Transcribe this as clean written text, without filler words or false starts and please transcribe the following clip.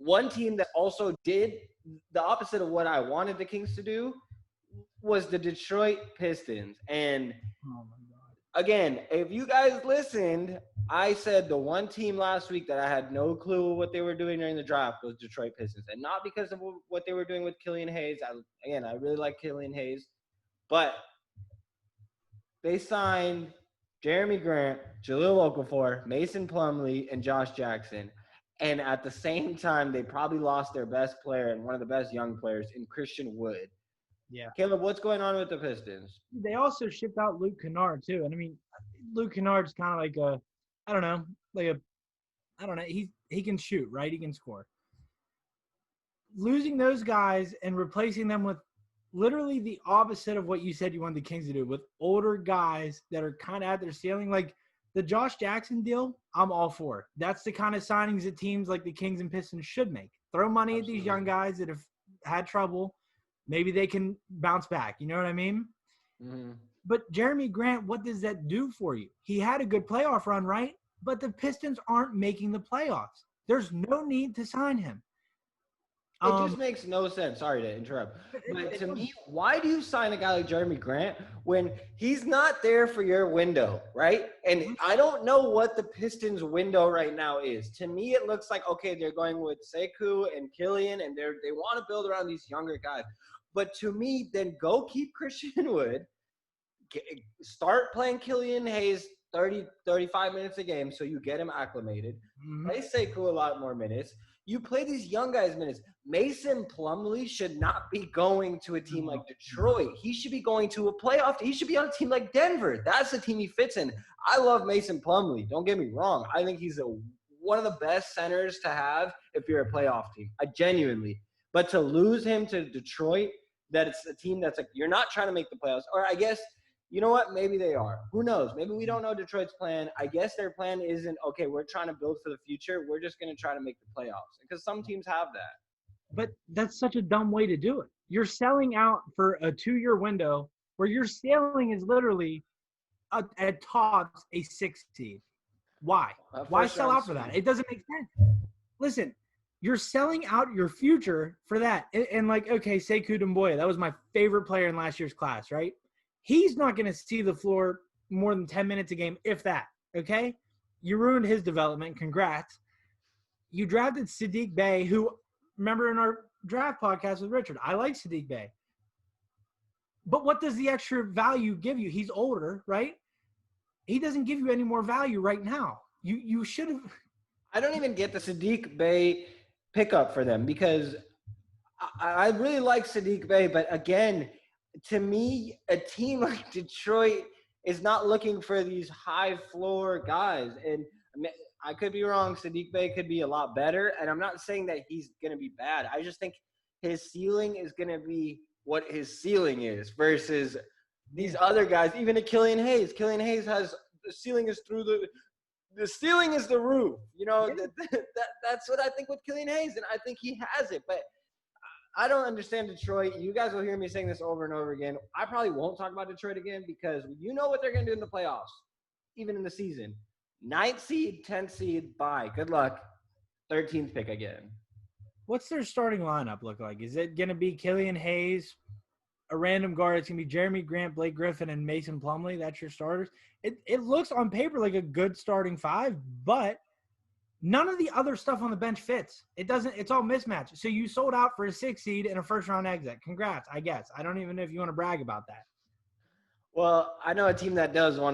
one team that also did the opposite of what I wanted the Kings to do was the Detroit Pistons. And Oh my God. again, if you guys listened, I said the one team last week that I had no clue what they were doing during the draft was Detroit Pistons. And not because of what they were doing with Killian Hayes. I really like Killian Hayes. But they signed Jeremy Grant, Jaleel Okafor, Mason Plumlee, and Josh Jackson. And at the same time, they probably lost their best player and one of the best young players in Christian Wood. Yeah. Caleb, what's going on with the Pistons? They also shipped out Luke Kennard too. And I mean, Luke Kennard's kind of like I don't know. He can shoot, right? He can score. Losing those guys and replacing them with literally the opposite of what you said you wanted the Kings to do, with older guys that are kind of at their ceiling. Like the Josh Jackson deal, I'm all for. That's the kind of signings that teams like the Kings and Pistons should make. Throw money at these young guys that have had trouble. Maybe they can bounce back. You know what I mean? Mm-hmm. But Jeremy Grant, what does that do for you? He had a good playoff run, right? But the Pistons aren't making the playoffs. There's no need to sign him. It just makes no sense. Sorry to interrupt. But to me, why do you sign a guy like Jeremy Grant when he's not there for your window, right? And I don't know what the Pistons' window right now is. To me, it looks like, okay, they're going with Sekou and Killian, and they want to build around these younger guys. But to me, then go keep Christian Wood, start playing Killian Hayes 30, 35 minutes a game so you get him acclimated. Mm-hmm. Play Sekou a lot more minutes. You play these young guys minutes. Mason Plumlee should not be going to a team like Detroit. He should be going to a playoff. He should be on a team like Denver. That's the team he fits in. I love Mason Plumlee. Don't get me wrong. I think he's one of the best centers to have if you're a playoff team. I genuinely. But to lose him to Detroit, that it's a team that's like, you're not trying to make the playoffs. Or I guess, you know what? Maybe they are. Who knows? Maybe we don't know Detroit's plan. I guess their plan isn't, okay, we're trying to build for the future. We're just going to try to make the playoffs. Because some teams have that. But that's such a dumb way to do it. You're selling out for a 2-year window where your ceiling is literally at tops a 6 seed. Why? Why sell out for that? It doesn't make sense. Listen, you're selling out your future for that. And like, okay, Sekou Doumbouya, that was my favorite player in last year's class, right? He's not going to see the floor more than 10 minutes a game, if that, okay? You ruined his development. Congrats. You drafted Sadiq Bey, who, remember in our draft podcast with Richard, I like Sadiq Bey. But what does the extra value give you? He's older, right? He doesn't give you any more value right now. You should have. I don't even get the Sadiq Bey pickup for them because I really like Sadiq Bey, but again, to me, a team like Detroit is not looking for these high floor guys. And I could be wrong. Sadiq Bey could be a lot better. And I'm not saying that he's going to be bad. I just think his ceiling is going to be what his ceiling is versus these other guys, even a Killian Hayes. Killian Hayes has the ceiling is through the ceiling is the roof. You know, that's what I think with Killian Hayes. And I think he has it. But I don't understand Detroit. You guys will hear me saying this over and over again. I probably won't talk about Detroit again because you know what they're going to do in the playoffs, even in the season. 9th seed, 10th seed, bye. Good luck. 13th pick again. What's their starting lineup look like? Is it going to be Killian Hayes, a random guard? It's going to be Jeremy Grant, Blake Griffin, and Mason Plumlee. That's your starters. It looks on paper like a good starting 5, but none of the other stuff on the bench fits. It doesn't. It's all mismatched. So you sold out for a 6 seed and a first-round exit. Congrats, I guess. I don't even know if you want to brag about that. Well, I know a team that does want